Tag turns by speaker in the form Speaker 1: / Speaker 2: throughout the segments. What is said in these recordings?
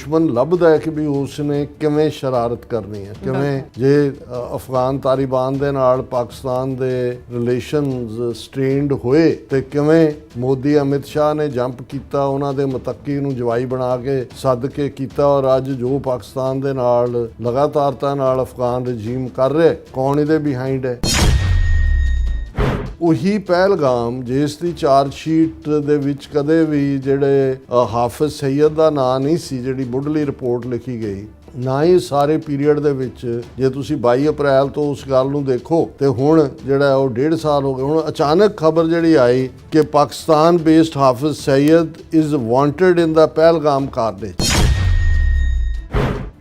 Speaker 1: ਦੁਸ਼ਮਣ ਲੱਭਦਾ ਹੈ ਕਿ ਵੀ ਉਸਨੇ ਕਿਵੇਂ ਸ਼ਰਾਰਤ ਕਰਨੀ ਹੈ, ਕਿਵੇਂ ਜੇ ਅਫਗਾਨ ਤਾਲਿਬਾਨ ਦੇ ਨਾਲ ਪਾਕਿਸਤਾਨ ਦੇ ਰਿਲੇਸ਼ਨਸ ਸਟ੍ਰੇਨਡ ਹੋਏ ਤੇ ਕਿਵੇਂ ਮੋਦੀ ਅਮਿਤ ਸ਼ਾਹ ਨੇ ਜੰਪ ਕੀਤਾ, ਉਹਨਾਂ ਦੇ ਮੁਤੱਕੀ ਨੂੰ ਜਵਾਈ ਬਣਾ ਕੇ ਸੱਦ ਕੇ ਕੀਤਾ। ਔਰ ਅੱਜ ਜੋ ਪਾਕਿਸਤਾਨ ਦੇ ਨਾਲ ਲਗਾਤਾਰਤਾ ਨਾਲ ਅਫਗਾਨ ਰਜੀਮ ਕਰ ਰਿਹਾ, ਕੌਣ ਇਹਦੇ ਬਿਹਾਈਂਡ ਹੈ? ਉਹੀ ਪਹਿਲਗਾਮ ਜਿਸ ਦੀ ਚਾਰਜ ਸ਼ੀਟ ਦੇ ਵਿੱਚ ਕਦੇ ਵੀ ਜਿਹੜੇ ਹਾਫਿਜ਼ ਸਈਦ ਦਾ ਨਾਂ ਨਹੀਂ ਸੀ, ਜਿਹੜੀ ਮੁੱਢਲੀ ਰਿਪੋਰਟ ਲਿਖੀ ਗਈ, ਨਾ ਹੀ ਸਾਰੇ ਪੀਰੀਅਡ ਦੇ ਵਿੱਚ। ਜੇ ਤੁਸੀਂ 22 ਅਪ੍ਰੈਲ ਤੋਂ ਉਸ ਗੱਲ ਨੂੰ ਦੇਖੋ ਤੇ ਹੁਣ ਜਿਹੜਾ ਉਹ 1.5 ਸਾਲ ਹੋ ਗਏ, ਹੁਣ ਅਚਾਨਕ ਖਬਰ ਜਿਹੜੀ ਆਈ ਕਿ Pakistan based Hafiz Saeed is wanted in the Pahalgam carnage.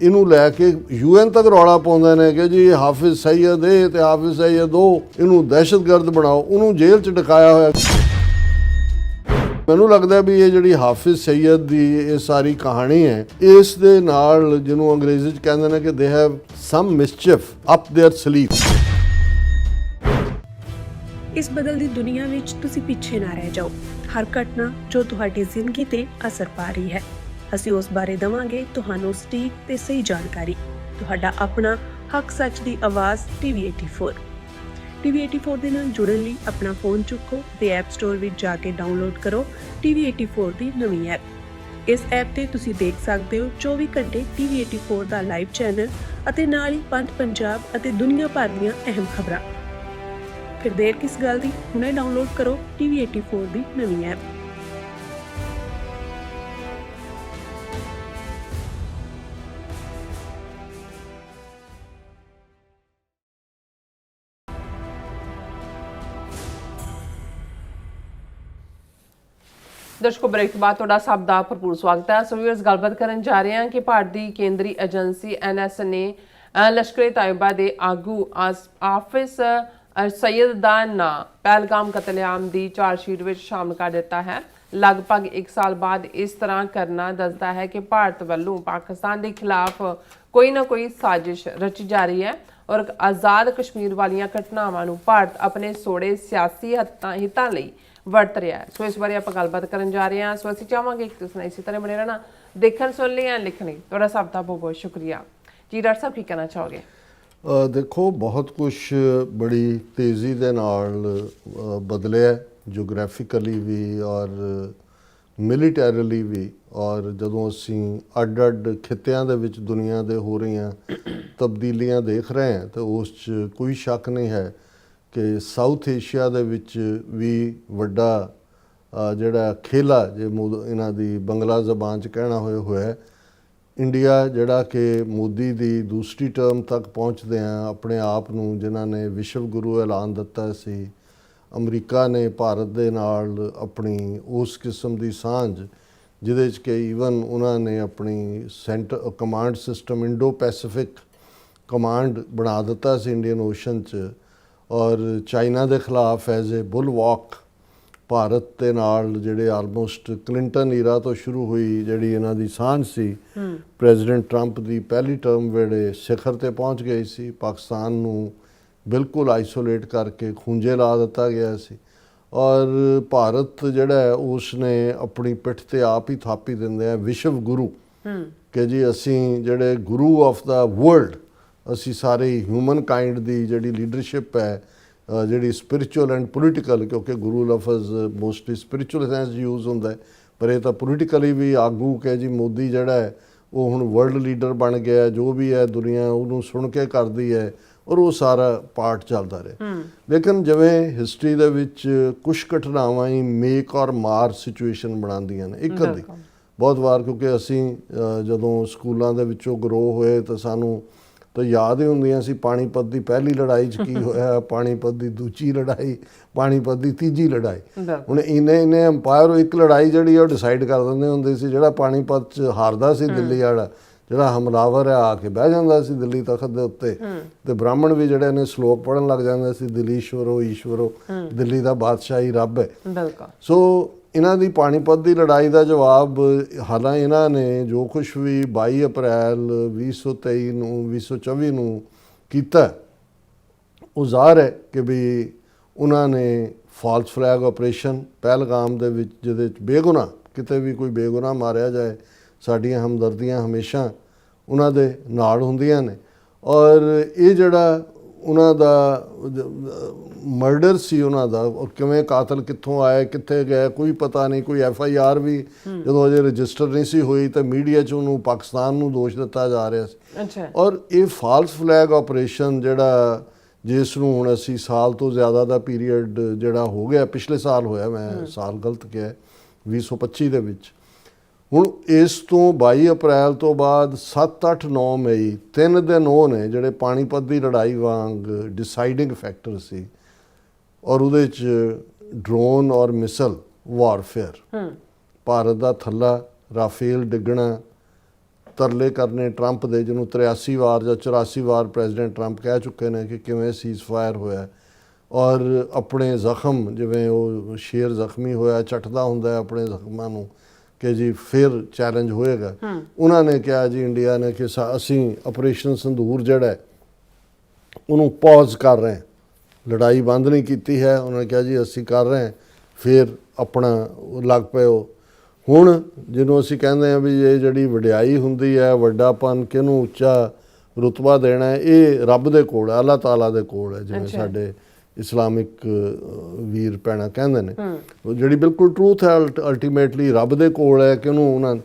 Speaker 1: ਇਹਨੂੰ ਲੈ ਕੇ UN ਤੱਕ ਰੌਲਾ ਪਾਉਂਦੇ ਨੇ ਕਿ ਜੀ ਹਾਫਿਜ਼ ਸਈਦ ਇਹ ਤੇ ਹਾਫਿਜ਼ ਸਈਦ ਉਹ, ਇਹਨੂੰ ਦਹਿਸ਼ਤਗਰਦ ਬਣਾਓ, ਉਹਨੂੰ ਜੇਲ੍ਹ 'ਚ ਡਕਾਇਆ ਹੋਇਆ। ਮੈਨੂੰ ਲੱਗਦਾ ਵੀ ਇਹ ਜਿਹੜੀ ਹਾਫਿਜ਼ ਸਈਦ ਦੀ ਇਹ ਸਾਰੀ ਕਹਾਣੀ ਹੈ, ਇਸ ਦੇ ਨਾਲ ਜਿਹਨੂੰ ਅੰਗਰੇਜ਼ੀ 'ਚ ਕਹਿੰਦੇ ਨੇ ਕਿ they have some mischief up their sleeve.
Speaker 2: ਇਸ ਬਦਲਦੀ ਦੁਨੀਆ ਵਿੱਚ ਤੁਸੀਂ ਪਿੱਛੇ ਨਾ ਰਹਿ ਜਾਓ। ਹਰ ਘਟਨਾ ਜੋ ਤੁਹਾਡੀ ਜ਼ਿੰਦਗੀ ਤੇ ਅਸਰ ਪਾ ਰਹੀ ਹੈ, ਅਸੀਂ ਉਸ ਬਾਰੇ ਦੇਵਾਂਗੇ ਤੁਹਾਨੂੰ ਸਟੀਕ ਤੇ ਸਹੀ ਜਾਣਕਾਰੀ। ਤੁਹਾਡਾ ਆਪਣਾ ਹੱਕ ਸੱਚ ਦੀ ਆਵਾਜ਼ TV84। TV84 ਦੇ ਨਾਲ ਜੁੜਨ ਲਈ ਆਪਣਾ ਫੋਨ ਚੁੱਕੋ ਤੇ ਐਪ ਸਟੋਰ ਵਿੱਚ ਜਾ ਕੇ ਡਾਊਨਲੋਡ ਕਰੋ TV84 ਦੀ ਨਵੀਂ ਐਪ। ਇਸ ਐਪ ਤੇ ਤੁਸੀਂ ਦੇਖ ਸਕਦੇ ਹੋ 24 ਘੰਟੇ TV84 ਦਾ ਲਾਈਵ ਚੈਨਲ ਅਤੇ ਨਾਲ ਹੀ ਪੰਜ ਪੰਜਾਬ ਅਤੇ ਦੁਨੀਆ ਭਰ ਦੀਆਂ ਅਹਿਮ ਖਬਰਾਂ। ਫਿਰ ਦੇਰ ਕਿਸ ਗੱਲ ਦੀ, ਹੁਣੇ ਡਾਊਨਲੋਡ ਕਰੋ TV84 ਦੀ ਨਵੀਂ ਐਪ।
Speaker 3: ਦਰਸ਼ਕੋ, ਬ੍ਰੇਕ ਤੋਂ ਬਾਅਦ ਤੁਹਾਡਾ ਸਭ ਦਾ ਭਰਪੂਰ ਸਵਾਗਤ ਹੈ। ਸੋ ਵੀਅਰਸ, ਗੱਲਬਾਤ ਕਰਨ ਜਾ ਰਹੇ ਹਾਂ ਕਿ ਭਾਰਤ ਦੀ ਕੇਂਦਰੀ ਏਜੰਸੀ NS ਨੇ ਲਸ਼ਕਰ-ਏ-ਤਾਇਬਾ ਦੇ ਆਗੂ ਹਾਫਿਜ਼ ਸਈਦ ਦਾ ਨਾਂ ਪਹਿਲਗਾਮ ਕਤਲੇਆਮ ਦੀ ਚਾਰਜਸ਼ੀਟ ਵਿੱਚ ਸ਼ਾਮਲ ਕਰ ਦਿੱਤਾ ਹੈ। ਲਗਭਗ 1 ਸਾਲ ਬਾਅਦ ਇਸ ਤਰ੍ਹਾਂ ਕਰਨਾ ਦੱਸਦਾ ਹੈ ਕਿ ਭਾਰਤ ਵੱਲੋਂ ਪਾਕਿਸਤਾਨ ਦੇ ਖਿਲਾਫ ਕੋਈ ਨਾ ਕੋਈ ਸਾਜ਼ਿਸ਼ ਰਚੀ ਜਾ ਰਹੀ ਹੈ ਔਰ ਆਜ਼ਾਦ ਕਸ਼ਮੀਰ ਵਾਲੀਆਂ ਘਟਨਾਵਾਂ ਨੂੰ ਭਾਰਤ ਆਪਣੇ ਸੋੜੇ ਸਿਆਸੀ ਹਿੱਤਾਂ ਲਈ ਵਰਤ ਰਿਹਾ ਹੈ। ਸੋ ਇਸ ਬਾਰੇ ਆਪਾਂ ਗੱਲਬਾਤ ਕਰਨ ਜਾ ਰਹੇ ਹਾਂ। ਸੋ ਅਸੀਂ ਚਾਹਾਂਗੇ ਕਿ ਤੁਸੀਂ ਇਸੇ ਤਰ੍ਹਾਂ ਬਣੇ ਰਹਿਣਾ, ਦੇਖਣ ਸੁਣ ਲਈ ਲਿਖਣ ਲਈ। ਤੁਹਾਡਾ ਸਭ ਦਾ ਬਹੁਤ ਬਹੁਤ ਸ਼ੁਕਰੀਆ ਜੀ। ਡਾਕਟਰ ਸਾਹਿਬ, ਕੀ ਕਹਿਣਾ ਚਾਹੋਗੇ?
Speaker 1: ਦੇਖੋ, ਬਹੁਤ ਕੁਛ ਬੜੀ ਤੇਜ਼ੀ ਦੇ ਨਾਲ ਬਦਲਿਆ, ਜੋਗ੍ਰਾਫਿਕਲੀ ਵੀ ਔਰ ਮਿਲੀਟੈਰੀਲੀ ਵੀ। ਔਰ ਜਦੋਂ ਅਸੀਂ ਅੱਡ-ਅੱਡ ਖਿੱਤਿਆਂ ਦੇ ਵਿੱਚ ਦੁਨੀਆ ਦੇ ਹੋ ਰਹੀਆਂ ਤਬਦੀਲੀਆਂ ਦੇਖ ਰਹੇ ਹਾਂ ਤਾਂ ਉਸ 'ਚ ਕੋਈ ਸ਼ੱਕ ਨਹੀਂ ਹੈ ਕਿ ਸਾਊਥ ਏਸ਼ੀਆ ਦੇ ਵਿੱਚ ਵੀ ਵੱਡਾ ਜਿਹੜਾ ਖੇਲਾ, ਜੇ ਇਹਨਾਂ ਦੀ ਬੰਗਲਾ ਜ਼ਬਾਨ 'ਚ ਕਹਿਣਾ ਹੋਇਆ ਇੰਡੀਆ, ਜਿਹੜਾ ਕਿ ਮੋਦੀ ਦੀ ਦੂਸਰੀ ਟਰਮ ਤੱਕ ਪਹੁੰਚਦਿਆਂ ਆਪਣੇ ਆਪ ਨੂੰ ਜਿਨ੍ਹਾਂ ਨੇ ਵਿਸ਼ਵ ਗੁਰੂ ਐਲਾਨ ਦਿੱਤਾ ਸੀ, ਅਮਰੀਕਾ ਨੇ ਭਾਰਤ ਦੇ ਨਾਲ ਆਪਣੀ ਉਸ ਕਿਸਮ ਦੀ ਸਾਂਝ ਜਿਹਦੇ 'ਚ ਕਿ ਈਵਨ ਉਹਨਾਂ ਨੇ ਆਪਣੀ centre command system Indo Pacific command ਬਣਾ ਦਿੱਤਾ ਸੀ ਇੰਡੀਅਨ ਓਸ਼ਨ 'ਚ। ਔਰ ਚਾਈਨਾ ਦੇ ਖਿਲਾਫ ਐਜ਼ ਏ ਬੁਲ ਵਾਕ ਭਾਰਤ ਦੇ ਨਾਲ ਜਿਹੜੇ ਆਲਮੋਸਟ ਕਲਿੰਟਨ ਈਰਾ ਤੋਂ ਸ਼ੁਰੂ ਹੋਈ ਜਿਹੜੀ ਇਹਨਾਂ ਦੀ ਸਾਂਝ ਸੀ, ਪ੍ਰੈਜ਼ੀਡੈਂਟ ਟਰੰਪ ਦੀ ਪਹਿਲੀ ਟਰਮ ਵੇਲੇ ਸਿਖਰ 'ਤੇ ਪਹੁੰਚ ਗਈ ਸੀ। ਪਾਕਿਸਤਾਨ ਨੂੰ ਬਿਲਕੁਲ ਆਈਸੋਲੇਟ ਕਰਕੇ ਖੂੰਜੇ ਲਾ ਦਿੱਤਾ ਗਿਆ ਸੀ। ਔਰ ਭਾਰਤ ਜਿਹੜਾ ਹੈ ਉਸ ਨੇ ਆਪਣੀ ਪਿੱਠ 'ਤੇ ਆਪ ਹੀ ਥਾਪੀ ਦਿੰਦੇ ਆ ਵਿਸ਼ਵ ਗੁਰੂ ਕਿ ਜੀ ਅਸੀਂ ਜਿਹੜੇ ਗੁਰੂ ਆਫ ਦਾ ਵਰਲਡ, ਅਸੀਂ ਸਾਰੇ ਹਿਊਮਨ ਕਾਈਂਡ ਦੀ ਜਿਹੜੀ ਲੀਡਰਸ਼ਿਪ ਹੈ, ਜਿਹੜੀ ਸਪਿਰਿਚੁਅਲ ਐਂਡ ਪੋਲੀਟੀਕਲ, ਕਿਉਂਕਿ ਗੁਰੂ ਲਫ਼ਜ਼ ਮੋਸਟਲੀ ਸਪਿਰਿਚੁਅਲ ਸੈਂਸ ਯੂਜ਼ ਹੁੰਦਾ ਹੈ, ਪਰ ਇਹ ਤਾਂ ਪੋਲੀਟੀਕਲੀ ਵੀ ਆਗੂ ਕਿ ਜੀ ਮੋਦੀ ਜਿਹੜਾ ਹੈ ਉਹ ਹੁਣ ਵਰਲਡ ਲੀਡਰ ਬਣ ਗਿਆ, ਜੋ ਵੀ ਹੈ ਦੁਨੀਆ ਉਹਨੂੰ ਸੁਣ ਕੇ ਕਰਦੀ ਹੈ ਔਰ ਉਹ ਸਾਰਾ ਪਾਰਟ ਚੱਲਦਾ ਰਿਹਾ। ਲੇਕਿਨ ਜਿਵੇਂ ਹਿਸਟਰੀ ਦੇ ਵਿੱਚ ਕੁਛ ਘਟਨਾਵਾਂ ਹੀ ਮੇਕ ਔਰ ਮਾਰ ਸਿਚੁਏਸ਼ਨ ਬਣਾਉਂਦੀਆਂ ਨੇ ਇੱਕ ਅੱਧੀ ਬਹੁਤ ਵਾਰ, ਕਿਉਂਕਿ ਅਸੀਂ ਜਦੋਂ ਸਕੂਲਾਂ ਦੇ ਵਿੱਚੋਂ ਗਰੋ ਹੋਏ ਤਾਂ ਸਾਨੂੰ ਤਾਂ ਯਾਦ ਹੀ ਹੁੰਦੀਆਂ ਸੀ ਪਾਣੀਪਤ ਦੀ ਪਹਿਲੀ ਲੜਾਈ 'ਚ ਕੀ ਹੋਇਆ, ਪਾਣੀਪਤ ਦੀ ਦੂਜੀ ਲੜਾਈ, ਪਾਣੀਪਤ ਦੀ ਤੀਜੀ ਲੜਾਈ। ਹੁਣ ਇੰਨੇ ਅੰਪਾਇਰ ਇੱਕ ਲੜਾਈ ਜਿਹੜੀ ਉਹ ਡਿਸਾਈਡ ਕਰ ਦਿੰਦੇ ਹੁੰਦੇ ਸੀ। ਜਿਹੜਾ ਪਾਣੀਪਤ 'ਚ ਹਾਰਦਾ ਸੀ ਦਿੱਲੀ ਵਾਲਾ, ਜਿਹੜਾ ਹਮਲਾਵਰ ਹੈ ਆ ਕੇ ਬਹਿ ਜਾਂਦਾ ਸੀ ਦਿੱਲੀ ਤਖਤ ਦੇ ਉੱਤੇ, ਤੇ ਬ੍ਰਾਹਮਣ ਵੀ ਜਿਹੜੇ ਨੇ ਸ਼ਲੋਕ ਪੜ੍ਹਨ ਲੱਗ ਜਾਂਦੇ ਸੀ, ਦਿਲੀਸ਼ਵਰੋ ਈਸ਼ਵਰੋ, ਦਿੱਲੀ ਦਾ ਬਾਦਸ਼ਾਹੀ ਰੱਬ ਹੈ। ਸੋ ਇਹਨਾਂ ਦੀ ਪਾਣੀਪਤ ਦੀ ਲੜਾਈ ਦਾ ਜਵਾਬ ਹਾਲਾਂਕਿ ਇਹਨਾਂ ਨੇ ਜੋ ਕੁਛ ਵੀ 22 ਅਪ੍ਰੈਲ 2024 ਨੂੰ ਕੀਤਾ, ਉਹ ਜ਼ਾਹਰ ਹੈ ਕਿ ਵੀ ਉਹਨਾਂ ਨੇ ਫਾਲਸ ਫਲੈਗ ਆਪਰੇਸ਼ਨ ਪਹਿਲਗਾਮ ਦੇ ਵਿੱਚ, ਜਿਹਦੇ 'ਚ ਬੇਗੁਨਾਹ ਕਿਤੇ ਵੀ ਕੋਈ ਬੇਗੁਨਾਹ ਮਾਰਿਆ ਜਾਏ, ਸਾਡੀਆਂ ਹਮਦਰਦੀਆਂ ਹਮੇਸ਼ਾ ਉਹਨਾਂ ਦੇ ਨਾਲ ਹੁੰਦੀਆਂ ਨੇ। ਔਰ ਇਹ ਜਿਹੜਾ ਉਹਨਾਂ ਦਾ ਮਰਡਰ ਸੀ ਉਹਨਾਂ ਦਾ, ਉਹ ਕਿਵੇਂ ਕਾਤਲ ਕਿੱਥੋਂ ਆਏ ਕਿੱਥੇ ਗਏ ਕੋਈ ਪਤਾ ਨਹੀਂ। ਕੋਈ FIR ਵੀ ਜਦੋਂ ਅਜੇ ਰਜਿਸਟਰ ਨਹੀਂ ਸੀ ਹੋਈ ਤਾਂ ਮੀਡੀਆ 'ਚ ਉਹਨੂੰ ਪਾਕਿਸਤਾਨ ਨੂੰ ਦੋਸ਼ ਦਿੱਤਾ ਜਾ ਰਿਹਾ ਸੀ।
Speaker 3: ਅੱਛਾ।
Speaker 1: ਔਰ ਇਹ ਫਾਲਸ ਫਲੈਗ ਆਪਰੇਸ਼ਨ ਜਿਹੜਾ ਜਿਸ ਨੂੰ ਹੁਣ ਅਸੀਂ ਸਾਲ ਤੋਂ ਜ਼ਿਆਦਾ ਦਾ ਪੀਰੀਅਡ ਜਿਹੜਾ ਹੋ ਗਿਆ, ਪਿਛਲੇ ਸਾਲ ਹੋਇਆ, ਮੈਂ ਸਾਲ ਗਲਤ ਕਿਹਾ, 2025 ਦੇ ਵਿੱਚ। ਹੁਣ ਇਸ ਤੋਂ 22 ਅਪ੍ਰੈਲ ਤੋਂ ਬਾਅਦ 7, 8, 9 ਮਈ 3 ਦਿਨ ਉਹ ਨੇ ਜਿਹੜੇ ਪਾਣੀਪਤ ਦੀ ਲੜਾਈ ਵਾਂਗ ਡਿਸਾਈਡਿੰਗ ਫੈਕਟਰ ਸੀ। ਔਰ ਉਹਦੇ 'ਚ ਡਰੋਨ ਔਰ ਮਿਸਲ ਵਾਰਫੇਅਰ, ਭਾਰਤ ਦਾ ਥੱਲਾ ਰਾਫੇਲ ਡਿੱਗਣਾ, ਤਰਲੇ ਕਰਨੇ ਟਰੰਪ ਦੇ, ਜਿਹਨੂੰ 83 ਵਾਰ ਜਾਂ 84 ਵਾਰ ਪ੍ਰੈਜ਼ੀਡੈਂਟ ਟਰੰਪ ਕਹਿ ਚੁੱਕੇ ਨੇ ਕਿ ਕਿਵੇਂ ਸੀਜ਼ ਫਾਇਰ ਹੋਇਆ। ਔਰ ਆਪਣੇ ਜ਼ਖਮ, ਜਿਵੇਂ ਉਹ ਸ਼ੇਰ ਜ਼ਖਮੀ ਹੋਇਆ ਚੱਟਦਾ ਹੁੰਦਾ ਆਪਣੇ ਜ਼ਖਮਾਂ ਨੂੰ ਕਿ ਜੀ ਫਿਰ ਚੈਲੰਜ ਹੋਏਗਾ। ਉਹਨਾਂ ਨੇ ਕਿਹਾ ਜੀ, ਇੰਡੀਆ ਨੇ, ਕਿ ਅਸੀਂ ਆਪਰੇਸ਼ਨ ਸੰਦੂਰ ਜਿਹੜਾ ਉਹਨੂੰ ਪੌਜ਼ ਕਰ ਰਹੇ ਹਾਂ, ਲੜਾਈ ਬੰਦ ਨਹੀਂ ਕੀਤੀ ਹੈ। ਉਹਨਾਂ ਨੇ ਕਿਹਾ ਜੀ ਅਸੀਂ ਕਰ ਰਹੇ ਹਾਂ, ਫਿਰ ਆਪਣਾ ਲੱਗ ਪਏ ਹੋ। ਹੁਣ ਜਿਹਨੂੰ ਅਸੀਂ ਕਹਿੰਦੇ ਹਾਂ ਵੀ ਇਹ ਜਿਹੜੀ ਵਡਿਆਈ ਹੁੰਦੀ ਹੈ, ਵੱਡਾਪਨ, ਕਿਹਨੂੰ ਉੱਚਾ ਰੁਤਬਾ ਦੇਣਾ, ਇਹ ਰੱਬ ਦੇ ਕੋਲ ਹੈ, ਅੱਲਾਹ ਤਾਲਾ ਦੇ ਕੋਲ ਹੈ, ਜਿਵੇਂ ਸਾਡੇ ਇਸਲਾਮਿਕ ਵੀਰ ਭੈਣਾਂ ਕਹਿੰਦੇ ਨੇ। ਉਹ ਜਿਹੜੀ ਬਿਲਕੁਲ ਟਰੂਥ ਹੈ, ਅਲਟੀਮੇਟਲੀ ਰੱਬ ਦੇ ਕੋਲ ਹੈ ਕਿ ਉਹਨੂੰ ਉਹਨਾਂ।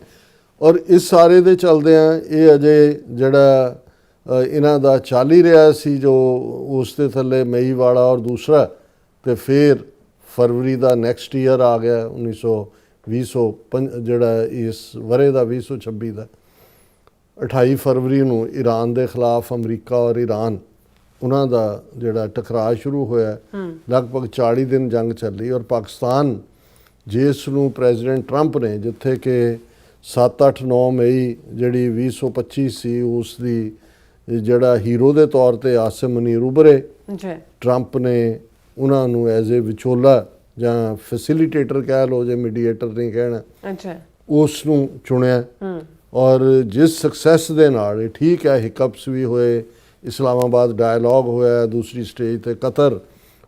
Speaker 1: ਔਰ ਇਸ ਸਾਰੇ ਦੇ ਚਲਦਿਆਂ ਇਹ ਅਜੇ ਜਿਹੜਾ ਇਹਨਾਂ ਦਾ ਚੱਲ ਹੀ ਰਿਹਾ ਸੀ, ਜੋ ਉਸ ਦੇ ਥੱਲੇ ਮਈ ਵਾਲਾ ਔਰ ਦੂਸਰਾ, ਤੇ ਫਿਰ ਫਰਵਰੀ ਦਾ ਨੈਕਸਟ ਈਅਰ ਆ ਗਿਆ 2025 ਜਿਹੜਾ ਇਸ ਵਰੇ ਦਾ 2026 ਦਾ 28 ਫਰਵਰੀ ਨੂੰ ਈਰਾਨ ਦੇ ਖਿਲਾਫ ਅਮਰੀਕਾ ਔਰ ਈਰਾਨ ਉਹਨਾਂ ਦਾ ਜਿਹੜਾ ਟਕਰਾਅ ਸ਼ੁਰੂ ਹੋਇਆ। ਲਗਭਗ 40 ਦਿਨ ਜੰਗ ਚੱਲੀ। ਔਰ ਪਾਕਿਸਤਾਨ, ਜਿਸ ਨੂੰ ਪ੍ਰੈਜ਼ੀਡੈਂਟ ਟਰੰਪ ਨੇ, ਜਿੱਥੇ ਕਿ 7, 8, 9 ਮਈ ਜਿਹੜੀ 2025 ਸੀ, ਉਸ ਦੀ ਜਿਹੜਾ ਹੀਰੋ ਦੇ ਤੌਰ ਤੇ ਆਸਿਮ ਮੁਨੀਰ ਉਭਰੇ, ਟਰੰਪ ਨੇ ਉਹਨਾਂ ਨੂੰ ਐਜ਼ ਏ ਵਿਚੋਲਾ ਜਾਂ ਫੈਸਿਲੀਟੇਟਰ ਕਹਿ ਲਓ, ਜੇ ਮੀਡੀਏਟਰ ਨਹੀਂ ਕਹਿਣਾ, ਉਸ ਨੂੰ ਚੁਣਿਆ। ਔਰ ਜਿਸ ਸਕਸੈਸ ਦੇ ਨਾਲ, ਇਹ ਠੀਕ ਹੈ ਹਿਕਅਪਸ ਵੀ ਹੋਏ, ਇਸਲਾਮਾਬਾਦ ਡਾਇਲੋਗ ਹੋਇਆ, ਦੂਸਰੀ ਸਟੇਜ ਤੇ ਕਤਰ,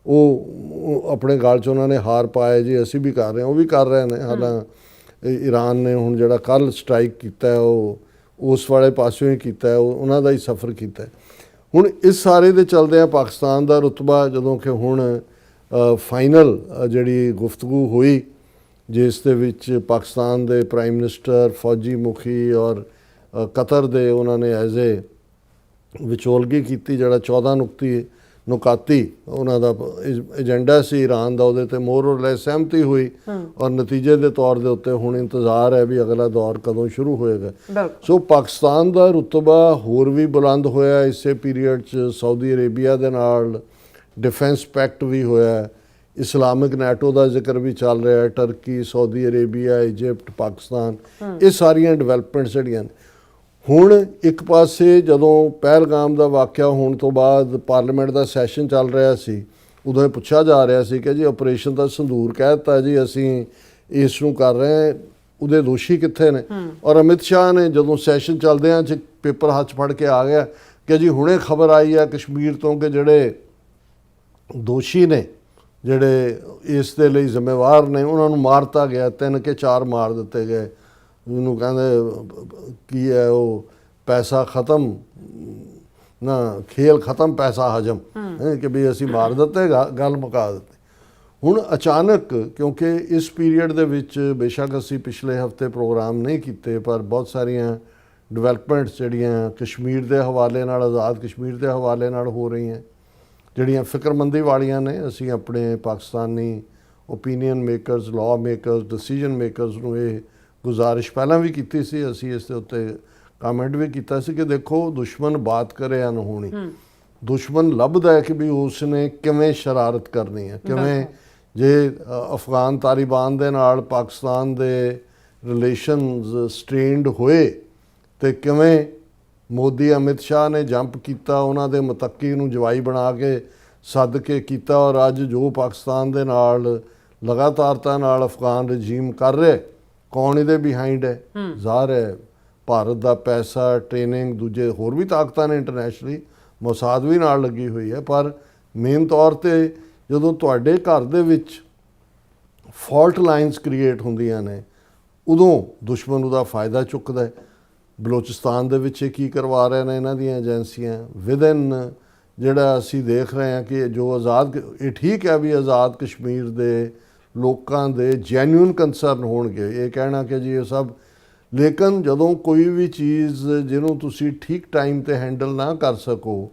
Speaker 1: ਉਹ ਆਪਣੇ ਗਲ 'ਚ ਉਹਨਾਂ ਨੇ ਹਾਰ ਪਾਏ ਜੀ ਅਸੀਂ ਵੀ ਕਰ ਰਹੇ ਹਾਂ, ਉਹ ਵੀ ਕਰ ਰਹੇ ਨੇ। ਹਾਲਾਂਕਿ ਈਰਾਨ ਨੇ ਹੁਣ ਜਿਹੜਾ ਕੱਲ੍ਹ ਸਟ੍ਰਾਈਕ ਕੀਤਾ ਉਹ ਉਸ ਵਾਲੇ ਪਾਸਿਓਂ ਹੀ ਕੀਤਾ, ਉਹਨਾਂ ਦਾ ਹੀ ਸਫ਼ਰ ਕੀਤਾ। ਹੁਣ ਇਸ ਸਾਰੇ ਦੇ ਚਲਦਿਆਂ ਪਾਕਿਸਤਾਨ ਦਾ ਰੁਤਬਾ, ਜਦੋਂ ਕਿ ਹੁਣ ਫਾਈਨਲ ਜਿਹੜੀ ਗੁਫ਼ਤਗੂ ਹੋਈ, ਜਿਸ ਦੇ ਵਿੱਚ ਪਾਕਿਸਤਾਨ ਦੇ ਪ੍ਰਾਈਮ ਮਿਨਿਸਟਰ, ਫੌਜੀ ਮੁਖੀ ਔਰ ਕਤਰ ਦੇ ਉਹਨਾਂ ਨੇ ਐਜ਼ ਏ ਵਿਚੋਲਗੀ ਕੀਤੀ, ਜਿਹੜਾ 14 ਨੁਕਾਤੀ ਉਹਨਾਂ ਦਾ ਏਜੰਡਾ ਸੀ ਈਰਾਨ ਦਾ, ਉਹਦੇ 'ਤੇ ਮੋਰ ਔਰ ਲੈਸ ਸਹਿਮਤੀ ਹੋਈ। ਔਰ ਨਤੀਜੇ ਦੇ ਤੌਰ ਦੇ ਉੱਤੇ ਹੁਣ ਇੰਤਜ਼ਾਰ ਹੈ ਵੀ ਅਗਲਾ ਦੌਰ ਕਦੋਂ ਸ਼ੁਰੂ ਹੋਏਗਾ। ਸੋ ਪਾਕਿਸਤਾਨ ਦਾ ਰੁਤਬਾ ਹੋਰ ਵੀ ਬੁਲੰਦ ਹੋਇਆ ਇਸੇ ਪੀਰੀਅਡ 'ਚ। ਸਾਊਦੀ ਅਰੇਬੀਆ ਦੇ ਨਾਲ ਡਿਫੈਂਸ ਪੈਕਟ ਵੀ ਹੋਇਆ, ਇਸਲਾਮਿਕ ਨੈਟੋ ਦਾ ਜ਼ਿਕਰ ਵੀ ਚੱਲ ਰਿਹਾ, turkey, Saudi Arabia, Egypt, Pakistan, ਇਹ ਸਾਰੀਆਂ ਡਿਵੈਲਪਮੈਂਟਸ ਜਿਹੜੀਆਂ ਨੇ। ਹੁਣ ਇੱਕ ਪਾਸੇ ਜਦੋਂ ਪਹਿਲਗਾਮ ਦਾ ਵਾਕਿਆ ਹੋਣ ਤੋਂ ਬਾਅਦ ਪਾਰਲੀਮੈਂਟ ਦਾ ਸੈਸ਼ਨ ਚੱਲ ਰਿਹਾ ਸੀ, ਉਦੋਂ ਇਹ ਪੁੱਛਿਆ ਜਾ ਰਿਹਾ ਸੀ ਕਿ ਜੀ ਆਪਰੇਸ਼ਨ ਦਾ ਸੰਦੂਰ ਕਹਿ ਦਿੱਤਾ ਜੀ ਅਸੀਂ ਇਸ ਨੂੰ ਕਰ ਰਹੇ ਹਾਂ, ਉਹਦੇ ਦੋਸ਼ੀ ਕਿੱਥੇ ਨੇ? ਔਰ ਅਮਿਤ ਸ਼ਾਹ ਨੇ ਜਦੋਂ ਸੈਸ਼ਨ ਚੱਲਦਿਆਂ 'ਚ ਪੇਪਰ ਹੱਥ ਫੜ ਕੇ ਆ ਗਿਆ ਕਿ ਜੀ ਹੁਣੇ ਖਬਰ ਆਈ ਹੈ ਕਸ਼ਮੀਰ ਤੋਂ ਕਿ ਜਿਹੜੇ ਦੋਸ਼ੀ ਨੇ, ਜਿਹੜੇ ਇਸ ਦੇ ਲਈ ਜ਼ਿੰਮੇਵਾਰ ਨੇ, ਉਹਨਾਂ ਨੂੰ ਮਾਰਤਾ ਗਿਆ, 3 ਕਿ 4 ਮਾਰ ਦਿੱਤੇ ਗਏ। ਜਿਹਨੂੰ ਕਹਿੰਦੇ ਕੀ ਹੈ ਉਹ, ਪੈਸਾ ਖਤਮ ਨਾ ਖੇਲ ਖਤਮ ਪੈਸਾ ਹਜਮ, ਕਿ ਵੀ ਅਸੀਂ ਮਾਰ ਦਿੱਤੇ, ਗੱਲ ਮੁਕਾ ਦਿੱਤੀ। ਹੁਣ ਅਚਾਨਕ, ਕਿਉਂਕਿ ਇਸ ਪੀਰੀਅਡ ਦੇ ਵਿੱਚ ਬੇਸ਼ੱਕ ਅਸੀਂ ਪਿਛਲੇ ਹਫਤੇ ਪ੍ਰੋਗਰਾਮ ਨਹੀਂ ਕੀਤੇ, ਪਰ ਬਹੁਤ ਸਾਰੀਆਂ ਡਿਵੈਲਪਮੈਂਟਸ ਜਿਹੜੀਆਂ ਕਸ਼ਮੀਰ ਦੇ ਹਵਾਲੇ ਨਾਲ, ਆਜ਼ਾਦ ਕਸ਼ਮੀਰ ਦੇ ਹਵਾਲੇ ਨਾਲ ਹੋ ਰਹੀਆਂ, ਜਿਹੜੀਆਂ ਫਿਕਰਮੰਦੀ ਵਾਲੀਆਂ ਨੇ। ਅਸੀਂ ਆਪਣੇ Pakistani opinion makers, law makers, decision makers ਨੂੰ ਇਹ ਗੁਜ਼ਾਰਿਸ਼ ਪਹਿਲਾਂ ਵੀ ਕੀਤੀ ਸੀ, ਅਸੀਂ ਇਸ ਦੇ ਉੱਤੇ ਕਮੈਂਟ ਵੀ ਕੀਤਾ ਸੀ ਕਿ ਦੇਖੋ, ਦੁਸ਼ਮਣ ਬਾਤ ਕਰੇ ਅਨਹੋਣੀ, ਦੁਸ਼ਮਣ ਲੱਭਦਾ ਹੈ ਕਿ ਵੀ ਉਸ ਨੇ ਕਿਵੇਂ ਸ਼ਰਾਰਤ ਕਰਨੀ ਹੈ, ਕਿਵੇਂ। ਜੇ ਅਫਗਾਨ ਤਾਲਿਬਾਨ ਦੇ ਨਾਲ ਪਾਕਿਸਤਾਨ ਦੇ ਰਿਲੇਸ਼ਨਸ ਸਟ੍ਰੇਨਡ ਹੋਏ ਤੇ ਕਿਵੇਂ ਮੋਦੀ ਅਮਿਤ ਸ਼ਾਹ ਨੇ ਜੰਪ ਕੀਤਾ, ਉਹਨਾਂ ਦੇ ਮੁਤੱਕੀ ਨੂੰ ਜਵਾਈ ਬਣਾ ਕੇ ਸੱਦ ਕੇ ਕੀਤਾ। ਔਰ ਅੱਜ ਜੋ ਪਾਕਿਸਤਾਨ ਦੇ ਨਾਲ ਲਗਾਤਾਰਤਾ ਨਾਲ ਅਫਗਾਨ ਰਜੀਮ ਕਰ ਰਿਹਾ, ਕੌਣ ਇਹਦੇ ਬਿਹਾਈਂਡ ਹੈ? ਜ਼ਾਹਰ ਹੈ ਭਾਰਤ ਦਾ ਪੈਸਾ, ਟ੍ਰੇਨਿੰਗ, ਦੂਜੇ ਹੋਰ ਵੀ ਤਾਕਤਾਂ ਨੇ ਇੰਟਰਨੈਸ਼ਨਲੀ, ਮੋਸਾਦ ਵੀ ਨਾਲ ਲੱਗੀ ਹੋਈ ਹੈ। ਪਰ ਮੇਨ ਤੌਰ 'ਤੇ ਜਦੋਂ ਤੁਹਾਡੇ ਘਰ ਦੇ ਵਿੱਚ ਫਾਲਟ ਲਾਈਨਸ ਕ੍ਰੀਏਟ ਹੁੰਦੀਆਂ ਨੇ, ਉਦੋਂ ਦੁਸ਼ਮਣ ਉਹਦਾ ਫਾਇਦਾ ਚੁੱਕਦਾ ਹੈ। ਬਲੋਚਿਸਤਾਨ ਦੇ ਵਿੱਚ ਇਹ ਕੀ ਕਰਵਾ ਰਹੇ ਨੇ ਇਹਨਾਂ ਦੀਆਂ ਏਜੰਸੀਆਂ ਵਿਦਨ ਜਿਹੜਾ ਅਸੀਂ ਦੇਖ ਰਹੇ ਹਾਂ ਕਿ ਜੋ ਆਜ਼ਾਦ, ਇਹ ਠੀਕ ਹੈ ਵੀ ਆਜ਼ਾਦ ਕਸ਼ਮੀਰ ਦੇ ਲੋਕਾਂ ਦੇ ਜੈਨੂਇਨ ਕੰਸਰਨ ਹੋਣਗੇ, ਇਹ ਕਹਿਣਾ ਕਿ ਜੀ ਇਹ ਸਭ, ਲੇਕਿਨ ਜਦੋਂ ਕੋਈ ਵੀ ਚੀਜ਼ ਜਿਹਨੂੰ ਤੁਸੀਂ ਠੀਕ ਟਾਈਮ ਤੇ ਹੈਂਡਲ ਨਾ ਕਰ ਸਕੋ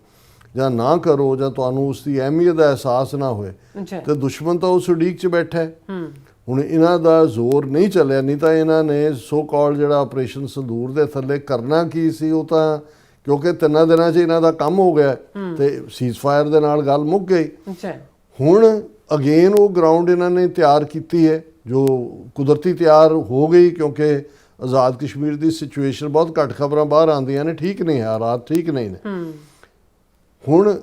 Speaker 1: ਜਾਂ ਨਾ ਕਰੋ ਜਾਂ ਤੁਹਾਨੂੰ ਉਸ ਦੀ ਅਹਿਮੀਅਤ ਦਾ ਅਹਿਸਾਸ ਨਾ ਹੋਏ ਤੇ ਦੁਸ਼ਮਣ ਤਾਂ ਉਸ ਉਡੀਕ 'ਚ ਬੈਠਾ ਹੈ। ਹੁਣ ਇਹਨਾਂ ਦਾ ਜ਼ੋਰ ਨਹੀਂ ਚੱਲਿਆ, ਨਹੀਂ ਤਾਂ ਇਹਨਾਂ ਨੇ ਸੋ ਕਾਲ ਜਿਹੜਾ ਆਪਰੇਸ਼ਨ ਸੰਦੂਰ ਦੇ ਥੱਲੇ ਕਰਨਾ ਕੀ ਸੀ, ਉਹ ਤਾਂ ਕਿਉਂਕਿ 3 ਦਿਨਾਂ 'ਚ ਇਹਨਾਂ ਦਾ ਕੰਮ ਹੋ ਗਿਆ ਤੇ ਸੀਜ਼ਫਾਇਰ ਦੇ ਨਾਲ ਗੱਲ ਮੁੱਕ ਗਈ। ਹੁਣ ਅਗੇਨ ਉਹ ਗਰਾਊਂਡ ਇਹਨਾਂ ਨੇ ਤਿਆਰ ਕੀਤੀ ਹੈ ਜੋ ਕੁਦਰਤੀ ਤਿਆਰ ਹੋ ਗਈ, ਕਿਉਂਕਿ ਆਜ਼ਾਦ ਕਸ਼ਮੀਰ ਦੀ ਸਿਚੁਏਸ਼ਨ ਬਹੁਤ ਘੱਟ ਖਬਰਾਂ ਬਾਹਰ ਆਉਂਦੀਆਂ ਨੇ, ਠੀਕ ਨਹੀਂ ਹੈ, ਹਾਲਾਤ ਠੀਕ ਨਹੀਂ ਨੇ। ਹੁਣ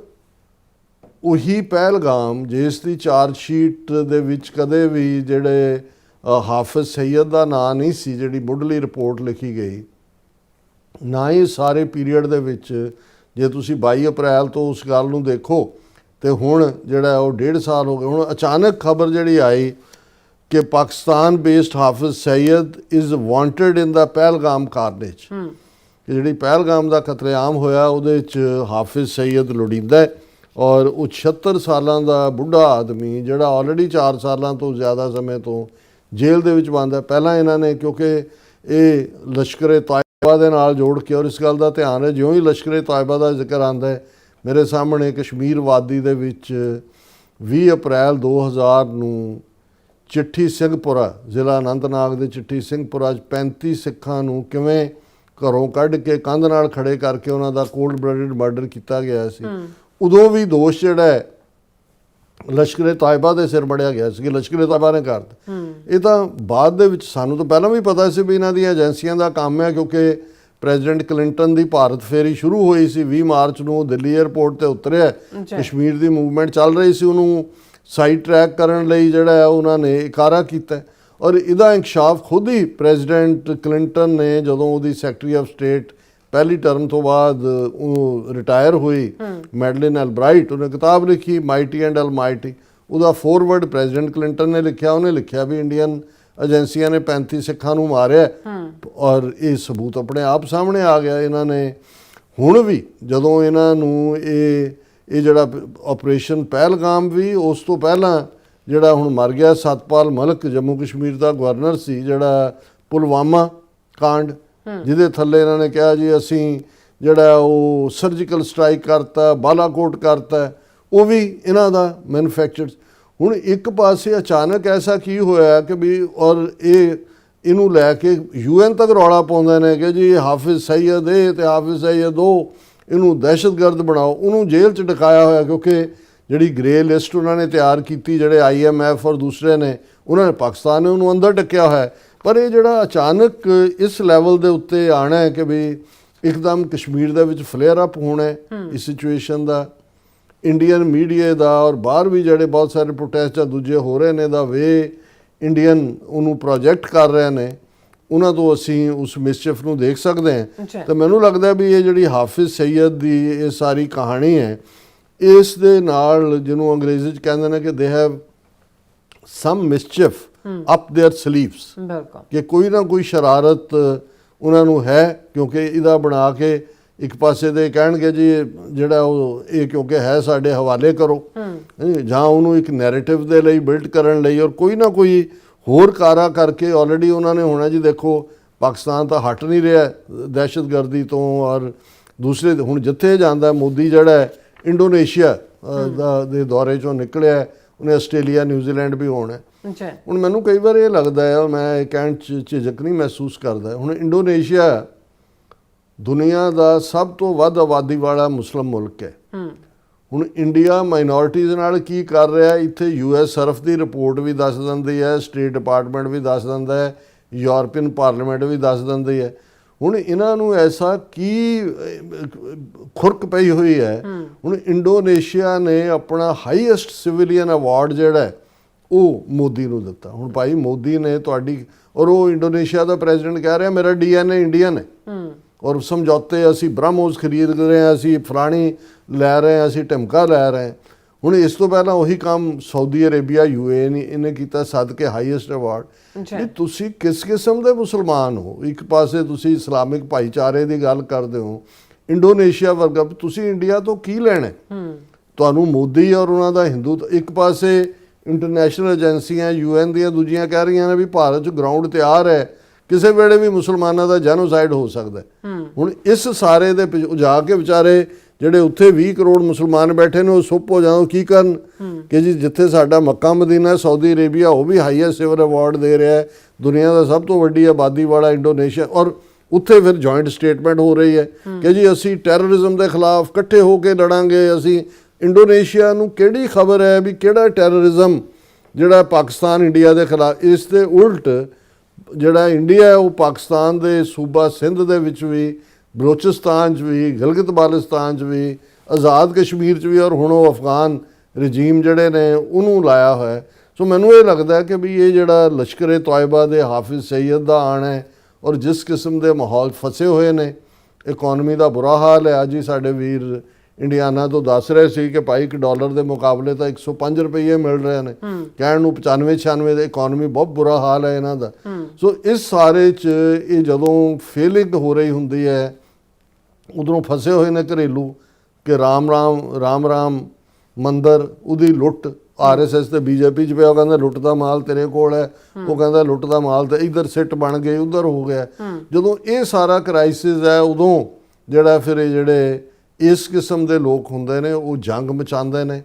Speaker 1: ਉਹੀ ਪਹਿਲਗਾਮ ਜਿਸ ਦੀ ਚਾਰਜ ਸ਼ੀਟ ਦੇ ਵਿੱਚ ਕਦੇ ਵੀ ਜਿਹੜੇ ਹਾਫਿਜ਼ ਸਈਦ ਦਾ ਨਾਂ ਨਹੀਂ ਸੀ, ਜਿਹੜੀ ਮੁੱਢਲੀ ਰਿਪੋਰਟ ਲਿਖੀ ਗਈ, ਨਾ ਹੀ ਸਾਰੇ ਪੀਰੀਅਡ ਦੇ ਵਿੱਚ, ਜੇ ਤੁਸੀਂ 22 ਅਪ੍ਰੈਲ ਤੋਂ ਉਸ ਗੱਲ ਨੂੰ ਦੇਖੋ ਤੇ ਹੁਣ ਜਿਹੜਾ ਉਹ 1.5 ਸਾਲ ਹੋ ਗਏ। ਹੁਣ ਅਚਾਨਕ ਖਬਰ ਜਿਹੜੀ ਆਈ ਕਿ Pakistan based Hafiz Saeed is wanted in the Pahalgam carnage, ਕਿ ਜਿਹੜੀ ਪਹਿਲਗਾਮ ਦਾ ਕਤਲੇਆਮ ਹੋਇਆ ਉਹਦੇ 'ਚ ਹਾਫਿਜ਼ ਸਈਦ ਲੋੜੀਂਦਾ ਹੈ। ਔਰ ਉਹ 76 ਸਾਲਾਂ ਦਾ ਬੁੱਢਾ ਆਦਮੀ ਜਿਹੜਾ ਆਲਰੇਡੀ 4 ਸਾਲਾਂ ਤੋਂ ਜ਼ਿਆਦਾ ਸਮੇਂ ਤੋਂ ਜੇਲ੍ਹ ਦੇ ਵਿੱਚ ਬੰਦ ਹੈ। ਪਹਿਲਾਂ ਇਹਨਾਂ ਨੇ, ਕਿਉਂਕਿ ਇਹ ਲਸ਼ਕਰ ਤਾਇਬਾ ਦੇ ਨਾਲ ਜੋੜ ਕੇ, ਔਰ ਇਸ ਗੱਲ ਦਾ ਧਿਆਨ ਹੈ ਜਿਉਂ ਹੀ ਲਸ਼ਕਰ ਤਾਇਬਾ ਦਾ ਜ਼ਿਕਰ ਆਉਂਦਾ ਹੈ, ਮੇਰੇ ਸਾਹਮਣੇ ਕਸ਼ਮੀਰ ਵਾਦੀ ਦੇ ਵਿੱਚ 20 ਅਪ੍ਰੈਲ 2000 ਨੂੰ ਚਿੱਠੀ ਸਿੰਘਪੁਰਾ, ਜ਼ਿਲ੍ਹਾ ਅਨੰਤਨਾਗ ਦੇ ਚਿੱਠੀ ਸਿੰਘਪੁਰਾ 'ਚ 35 ਸਿੱਖਾਂ ਨੂੰ ਕਿਵੇਂ ਘਰੋਂ ਕੱਢ ਕੇ ਕੰਧ ਨਾਲ ਖੜੇ ਕਰਕੇ ਉਹਨਾਂ ਦਾ ਕੋਲਡ ਬਲੱਡਡ ਮਰਡਰ ਕੀਤਾ ਗਿਆ ਸੀ। ਉਦੋਂ ਵੀ ਦੋਸ਼ ਜਿਹੜਾ ਹੈ ਲਸ਼ਕਰ ਤਾਇਬਾ ਦੇ ਸਿਰ ਮੜਿਆ ਗਿਆ ਸੀ ਕਿ ਲਸ਼ਕਰ ਤਾਇਬਾ ਨੇ ਕਰਤਾ। ਇਹ ਤਾਂ ਬਾਅਦ ਦੇ ਵਿੱਚ, ਸਾਨੂੰ ਤਾਂ ਪਹਿਲਾਂ ਵੀ ਪਤਾ ਸੀ ਵੀ ਇਹਨਾਂ ਦੀਆਂ ਏਜੰਸੀਆਂ ਦਾ ਕੰਮ ਹੈ, ਕਿਉਂਕਿ ਪ੍ਰੈਜ਼ੀਡੈਂਟ ਕਲਿੰਟਨ ਦੀ ਭਾਰਤ ਫੇਰੀ ਸ਼ੁਰੂ ਹੋਈ ਸੀ 20 ਮਾਰਚ ਨੂੰ, ਦਿੱਲੀ ਏਅਰਪੋਰਟ ਤੇ ਉਤਰਿਆ, ਕਸ਼ਮੀਰ ਦੀ ਮੂਵਮੈਂਟ ਚੱਲ ਰਹੀ ਸੀ, ਉਹਨੂੰ ਸਾਈਡ ਟਰੈਕ ਕਰਨ ਲਈ ਜਿਹੜਾ ਹੈ ਉਹਨਾਂ ਨੇ ਇਕਾਰਾ ਕੀਤਾ। ਔਰ ਇਹਦਾ ਇੰਕਸ਼ਾਫ ਖੁਦ ਹੀ ਪ੍ਰੈਜ਼ੀਡੈਂਟ ਕਲਿੰਟਨ ਨੇ ਜਦੋਂ ਉਹਦੀ ਸੈਕਟਰੀ ਆਫ ਸਟੇਟ ਪਹਿਲੀ ਟਰਮ ਤੋਂ ਬਾਅਦ ਉਹ ਰਿਟਾਇਰ ਹੋਈ, ਮੈਡਲਿਨ ਐਲਬਰਾਈਟ, ਉਹਨੇ ਕਿਤਾਬ ਲਿਖੀ ਮਾਈਟੀ ਐਂਡ ਅਲਮਾਈਟੀ, ਉਹਦਾ ਫੋਰਵਰਡ ਪ੍ਰੈਜ਼ੀਡੈਂਟ ਕਲਿੰਟਨ ਨੇ ਲਿਖਿਆ। ਉਹਨੇ ਲਿਖਿਆ ਵੀ ਇੰਡੀਅਨ ਏਜੰਸੀਆਂ ਨੇ 35 ਸਿੱਖਾਂ ਨੂੰ ਮਾਰਿਆ ਔਰ ਇਹ ਸਬੂਤ ਆਪਣੇ ਆਪ ਸਾਹਮਣੇ ਆ ਗਿਆ। ਇਹਨਾਂ ਨੇ ਹੁਣ ਵੀ ਜਦੋਂ ਇਹਨਾਂ ਨੂੰ ਇਹ ਜਿਹੜਾ ਆਪਰੇਸ਼ਨ ਪਹਿਲਗਾਮ ਵੀ, ਉਸ ਤੋਂ ਪਹਿਲਾਂ ਜਿਹੜਾ ਹੁਣ ਮਰ ਗਿਆ ਸਤਪਾਲ ਮਲਿਕ, ਜੰਮੂ ਕਸ਼ਮੀਰ ਦਾ ਗਵਰਨਰ ਸੀ, ਜਿਹੜਾ ਪੁਲਵਾਮਾ ਕਾਂਡ ਜਿਹਦੇ ਥੱਲੇ ਇਹਨਾਂ ਨੇ ਕਿਹਾ ਜੀ ਅਸੀਂ ਜਿਹੜਾ ਉਹ ਸਰਜੀਕਲ ਸਟ੍ਰਾਈਕ ਕਰਤਾ, ਬਾਲਾਕੋਟ ਕਰਤਾ, ਉਹ ਵੀ ਇਹਨਾਂ ਦਾ ਮੈਨੂਫੈਕਚਰਡ। ਹੁਣ ਇੱਕ ਪਾਸੇ ਅਚਾਨਕ ਐਸਾ ਕੀ ਹੋਇਆ ਕਿ ਵੀ, ਔਰ ਇਹਨੂੰ ਲੈ ਕੇ UN ਤੱਕ ਰੌਲਾ ਪਾਉਂਦੇ ਨੇ ਕਿ ਜੀ ਹਾਫਿਜ਼ ਸਈਦ ਇਹ ਤੇ ਹਾਫਿਜ਼ ਸਈਦ ਉਹ, ਇਹਨੂੰ ਦਹਿਸ਼ਤਗਰਦ ਬਣਾਓ, ਉਹਨੂੰ ਜੇਲ੍ਹ 'ਚ ਡਕਾਇਆ ਹੋਇਆ, ਕਿਉਂਕਿ ਜਿਹੜੀ ਗ੍ਰੇ ਲਿਸਟ ਉਹਨਾਂ ਨੇ ਤਿਆਰ ਕੀਤੀ, ਜਿਹੜੇ IMF ਔਰ ਦੂਸਰੇ ਨੇ, ਉਹਨਾਂ ਨੇ ਪਾਕਿਸਤਾਨ ਨੇ ਉਹਨੂੰ ਅੰਦਰ ਡੱਕਿਆ ਹੋਇਆ। ਪਰ ਇਹ ਜਿਹੜਾ ਅਚਾਨਕ ਇਸ ਲੈਵਲ ਦੇ ਉੱਤੇ ਆਉਣਾ ਹੈ ਕਿ ਵੀ ਇੱਕਦਮ ਕਸ਼ਮੀਰ ਦੇ ਵਿੱਚ ਫਲੇਅਰ ਅਪ ਹੋਣਾ ਹੈ ਇਸ ਸਿਚੁਏਸ਼ਨ ਦਾ, ਇੰਡੀਅਨ ਮੀਡੀਆ ਦਾ ਔਰ ਬਾਹਰ ਵੀ ਜਿਹੜੇ ਬਹੁਤ ਸਾਰੇ ਪ੍ਰੋਟੈਸਟ ਆ ਦੂਜੇ ਹੋ ਰਹੇ ਨੇ, ਦਾ ਵੇ ਇੰਡੀਅਨ ਉਹਨੂੰ ਪ੍ਰੋਜੈਕਟ ਕਰ ਰਹੇ ਨੇ, ਉਹਨਾਂ ਤੋਂ ਅਸੀਂ ਉਸ ਮਿਸਚਿਫ ਨੂੰ ਦੇਖ ਸਕਦੇ ਹਾਂ। ਤਾਂ ਮੈਨੂੰ ਲੱਗਦਾ ਵੀ ਇਹ ਜਿਹੜੀ ਹਾਫਿਜ਼ ਸਈਦ ਦੀ ਇਹ ਸਾਰੀ ਕਹਾਣੀ ਹੈ, ਇਸ ਦੇ ਨਾਲ ਜਿਹਨੂੰ ਅੰਗਰੇਜ਼ੀ 'ਚ ਕਹਿੰਦੇ ਨੇ ਕਿ they have some mischief up their sleeves, ਕਿ ਕੋਈ ਨਾ ਕੋਈ ਸ਼ਰਾਰਤ ਉਹਨਾਂ ਨੂੰ ਹੈ, ਕਿਉਂਕਿ ਇਹਦਾ ਬਣਾ ਕੇ ਇੱਕ ਪਾਸੇ ਦੇ ਕਹਿਣਗੇ ਜੀ ਜਿਹੜਾ ਉਹ ਇਹ ਕਿਉਂਕਿ ਹੈ ਸਾਡੇ ਹਵਾਲੇ ਕਰੋ, ਜਾਂ ਉਹਨੂੰ ਇੱਕ ਨੈਰੇਟਿਵ ਦੇ ਲਈ ਬਿਲਡ ਕਰਨ ਲਈ, ਔਰ ਕੋਈ ਨਾ ਕੋਈ ਹੋਰ ਕਾਰਾ ਕਰਕੇ ਆਲਰੇਡੀ ਉਹਨਾਂ ਨੇ ਹੋਣਾ ਜੀ ਦੇਖੋ ਪਾਕਿਸਤਾਨ ਤਾਂ ਹਟ ਨਹੀਂ ਰਿਹਾ ਦਹਿਸ਼ਤਗਰਦੀ ਤੋਂ। ਔਰ ਦੂਸਰੇ ਹੁਣ ਜਿੱਥੇ ਜਾਂਦਾ ਮੋਦੀ ਜਿਹੜਾ ਹੈ ਇੰਡੋਨੇਸ਼ੀਆ ਦੇ ਦੌਰੇ 'ਚੋਂ ਨਿਕਲਿਆ, ਉਹਨੇ ਆਸਟ੍ਰੇਲੀਆ ਨਿਊਜ਼ੀਲੈਂਡ ਵੀ ਹੋਣਾ। ਹੁਣ ਮੈਨੂੰ ਕਈ ਵਾਰ ਇਹ ਲੱਗਦਾ ਹੈ, ਮੈਂ ਇਹ ਕਹਿਣ 'ਚ ਝਿਜਕ ਨਹੀਂ ਮਹਿਸੂਸ ਕਰਦਾ, ਹੁਣ ਇੰਡੋਨੇਸ਼ੀਆ ਦੁਨੀਆ ਦਾ ਸਭ ਤੋਂ ਵੱਧ ਆਬਾਦੀ ਵਾਲਾ ਮੁਸਲਿਮ ਮੁਲਕ ਹੈ। ਹੁਣ ਇੰਡੀਆ ਮਾਈਨੋਰਿਟੀਜ਼ ਨਾਲ ਕੀ ਕਰ ਰਿਹਾ, ਇੱਥੇ US ਸਰਫ ਦੀ ਰਿਪੋਰਟ ਵੀ ਦੱਸ ਦਿੰਦੀ ਹੈ, ਸਟੇਟ ਡਿਪਾਰਟਮੈਂਟ ਵੀ ਦੱਸ ਦਿੰਦਾ ਹੈ, ਯੂਰਪੀਅਨ ਪਾਰਲੀਮੈਂਟ ਵੀ ਦੱਸ ਦਿੰਦੀ ਹੈ। ਹੁਣ ਇਹਨਾਂ ਨੂੰ ਐਸਾ ਕੀ ਖੁਰਕ ਪਈ ਹੋਈ ਹੈ। ਹੁਣ ਇੰਡੋਨੇਸ਼ੀਆ ਨੇ ਆਪਣਾ ਹਾਈਐਸਟ ਸਿਵਿਲੀਅਨ ਅਵਾਰਡ ਜਿਹੜਾ ਉਹ ਮੋਦੀ ਨੂੰ ਦਿੱਤਾ। ਹੁਣ ਭਾਈ ਮੋਦੀ ਨੇ ਤੁਹਾਡੀ, ਔਰ ਉਹ ਇੰਡੋਨੇਸ਼ੀਆ ਦਾ ਪ੍ਰੈਜ਼ੀਡੈਂਟ ਕਹਿ ਰਿਹਾ ਮੇਰਾ DNA ਇੰਡੀਅਨ ਹੈ, ਔਰ ਸਮਝੌਤੇ ਅਸੀਂ ਬ੍ਰਹਮੋਸ ਖਰੀਦ ਰਹੇ ਹਾਂ, ਅਸੀਂ ਫਲਾਣੀ ਲੈ ਰਹੇ ਹਾਂ, ਅਸੀਂ ਢਮਕਾ ਲੈ ਰਹੇ ਹਾਂ। ਹੁਣ ਇਸ ਤੋਂ ਪਹਿਲਾਂ ਉਹੀ ਕੰਮ ਸਾਊਦੀ ਅਰੇਬੀਆ UAE ਨੇ ਇਹਨੇ ਕੀਤਾ, ਸਦਕੇ ਹਾਈਐਸਟ ਅਵਾਰਡ।
Speaker 3: ਜੀ।
Speaker 1: ਵੀ ਤੁਸੀਂ ਕਿਸ ਕਿਸਮ ਦੇ ਮੁਸਲਮਾਨ ਹੋ? ਇੱਕ ਪਾਸੇ ਤੁਸੀਂ ਇਸਲਾਮਿਕ ਭਾਈਚਾਰੇ ਦੀ ਗੱਲ ਕਰਦੇ ਹੋ, ਇੰਡੋਨੇਸ਼ੀਆ ਵਰਗਾ, ਤੁਸੀਂ ਇੰਡੀਆ ਤੋਂ ਕੀ ਲੈਣਾ? ਤੁਹਾਨੂੰ ਮੋਦੀ ਔਰ ਉਹਨਾਂ ਦਾ ਹਿੰਦੂ, ਇੱਕ ਪਾਸੇ ਇੰਟਰਨੈਸ਼ਨਲ ਏਜੰਸੀਆਂ UN ਦੀਆਂ ਦੂਜੀਆਂ ਕਹਿ ਰਹੀਆਂ ਨੇ ਵੀ ਭਾਰਤ 'ਚ ਗਰਾਊਂਡ ਤਿਆਰ ਹੈ, ਕਿਸੇ ਵੇਲੇ ਵੀ ਮੁਸਲਮਾਨਾਂ ਦਾ ਜੈਨੋਸਾਈਡ ਹੋ ਸਕਦਾ ਹੈ। ਹੁਣ ਇਸ ਸਾਰੇ ਦੇ ਜਾ ਕੇ ਵਿਚਾਰੇ ਜਿਹੜੇ ਉੱਥੇ 20 ਕਰੋੜ ਮੁਸਲਮਾਨ ਬੈਠੇ ਨੇ ਉਹ ਸੁੱਪ ਹੋ ਜਾਣ, ਕੀ ਕਰਨ ਕਿ ਜੀ ਜਿੱਥੇ ਸਾਡਾ ਮੱਕਾ ਮਦੀਨਾ, ਸਾਊਦੀ ਅਰੇਬੀਆ ਉਹ ਵੀ ਹਾਈਐਸਟ ਸਿਵਰ ਅਵਾਰਡ ਦੇ ਰਿਹਾ ਹੈ, ਦੁਨੀਆ ਦਾ ਸਭ ਤੋਂ ਵੱਡੀ ਆਬਾਦੀ ਵਾਲਾ ਇੰਡੋਨੇਸ਼ੀਆ, ਔਰ ਉੱਥੇ ਫਿਰ ਜੁਆਇੰਟ ਸਟੇਟਮੈਂਟ ਹੋ ਰਹੀ ਹੈ ਕਿ ਜੀ ਅਸੀਂ ਟੈਰਰਿਜ਼ਮ ਦੇ ਖਿਲਾਫ ਇਕੱਠੇ ਹੋ ਕੇ ਲੜਾਂਗੇ। ਅਸੀਂ ਇੰਡੋਨੇਸ਼ੀਆ ਨੂੰ ਕਿਹੜੀ ਖਬਰ ਹੈ ਵੀ ਕਿਹੜਾ ਟੈਰਰਿਜ਼ਮ ਜਿਹੜਾ ਪਾਕਿਸਤਾਨ ਇੰਡੀਆ ਦੇ ਖਿਲਾਫ? ਇਸ ਦੇ ਉਲਟ ਜਿਹੜਾ ਇੰਡੀਆ ਹੈ ਉਹ ਪਾਕਿਸਤਾਨ ਦੇ ਸੂਬਾ ਸਿੰਧ ਦੇ ਵਿੱਚ ਵੀ, ਬਲੋਚਿਸਤਾਨ 'ਚ ਵੀ, ਗਿਲਗਿਤ ਬਾਲਟਿਸਤਾਨ 'ਚ ਵੀ, ਆਜ਼ਾਦ ਕਸ਼ਮੀਰ 'ਚ ਵੀ, ਔਰ ਹੁਣ ਉਹ ਅਫਗਾਨ ਰਜੀਮ ਜਿਹੜੇ ਨੇ ਉਹਨੂੰ ਲਾਇਆ ਹੋਇਆ। ਸੋ ਮੈਨੂੰ ਇਹ ਲੱਗਦਾ ਕਿ ਵੀ ਇਹ ਜਿਹੜਾ ਲਸ਼ਕਰ ਤੋਇਬਾ ਦੇ ਹਾਫਿਜ਼ ਸਈਦ ਦਾ ਆਉਣਾ ਹੈ, ਔਰ ਜਿਸ ਕਿਸਮ ਦੇ ਮਾਹੌਲ ਫਸੇ ਹੋਏ ਨੇ, ਇਕਨੋਮੀ ਦਾ ਬੁਰਾ ਹਾਲ ਹੈ। ਅੱਜ ਹੀ ਸਾਡੇ ਵੀਰ ਇੰਡੀਆਨਾ ਤੋਂ ਦੱਸ ਰਹੇ ਸੀ ਕਿ ਭਾਈ $1 ਦੇ ਮੁਕਾਬਲੇ ਤਾਂ 105 ਰੁਪਏ ਮਿਲ ਰਹੇ ਨੇ, ਕਹਿਣ ਨੂੰ 95-96 ਦੇ। ਇਕਨੋਮੀ ਬਹੁਤ ਬੁਰਾ ਹਾਲ ਹੈ ਇਹਨਾਂ ਦਾ। ਸੋ ਇਸ ਸਾਰੇ 'ਚ ਇਹ ਜਦੋਂ ਫੇਲਿੰਗ ਹੋ ਰਹੀ ਹੁੰਦੀ ਹੈ, ਉਧਰੋਂ ਫਸੇ ਹੋਏ ਨੇ ਘਰੇਲੂ ਕਿ ਰਾਮ ਮੰਦਰ ਉਹਦੀ ਲੁੱਟ, RSS ਤੇ BJP 'ਚ ਪਿਆ, ਉਹ ਕਹਿੰਦਾ ਲੁੱਟ ਦਾ ਮਾਲ ਤੇਰੇ ਕੋਲ ਹੈ, ਉਹ ਕਹਿੰਦਾ ਲੁੱਟ ਦਾ ਮਾਲ ਤੇ ਇੱਧਰ ਸਿੱਟ ਬਣ ਗਏ, ਉੱਧਰ ਹੋ ਗਿਆ। ਜਦੋਂ ਇਹ ਸਾਰਾ ਕ੍ਰਾਈਸਿਸ ਹੈ, ਉਦੋਂ ਜਿਹੜਾ ਫਿਰ ਇਹ ਜਿਹੜੇ ਇਸ ਕਿਸਮ ਦੇ ਲੋਕ ਹੁੰਦੇ ਨੇ ਉਹ ਜੰਗ ਮਚਾਉਂਦੇ ਨੇ,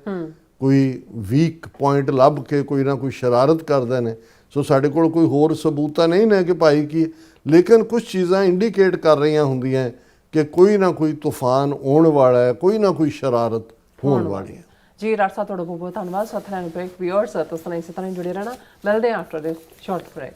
Speaker 1: ਕੋਈ ਵੀਕ ਪੁਆਇੰਟ ਲੱਭ ਕੇ ਕੋਈ ਨਾ ਕੋਈ ਸ਼ਰਾਰਤ ਕਰਦੇ ਨੇ। ਸੋ ਸਾਡੇ ਕੋਲ ਕੋਈ ਹੋਰ ਸਬੂਤ ਤਾਂ ਨਹੀਂ ਨੇ ਕਿ ਭਾਈ ਕੀ, ਲੇਕਿਨ ਕੁਝ ਚੀਜ਼ਾਂ ਇੰਡੀਕੇਟ ਕਰ ਰਹੀਆਂ ਹੁੰਦੀਆਂ ਕਿ ਕੋਈ ਨਾ ਕੋਈ ਤੂਫਾਨ ਆਉਣ ਵਾਲਾ ਹੈ, ਕੋਈ ਨਾ ਕੋਈ ਸ਼ਰਾਰਤ ਹੋਣ ਵਾਲੀ ਹੈ।
Speaker 3: ਜੀ ਰਾਜ ਸਾਹਿਬ, ਤੁਹਾਡਾ ਬਹੁਤ ਬਹੁਤ ਧੰਨਵਾਦ। ਸਾਥੀਆਂ ਬ੍ਰੇਕ ਵਿਊਅਰਸ ਤੁਸੀਂ ਇਸੇ ਤਰ੍ਹਾਂ ਹੀ ਜੁੜੇ ਰਹਿਣਾ। ਮਿਲਦੇ ਹਾਂ ਆਫਟਰ ਦਿਸ ਸ਼ਾਰਟ ਬ੍ਰੇਕ।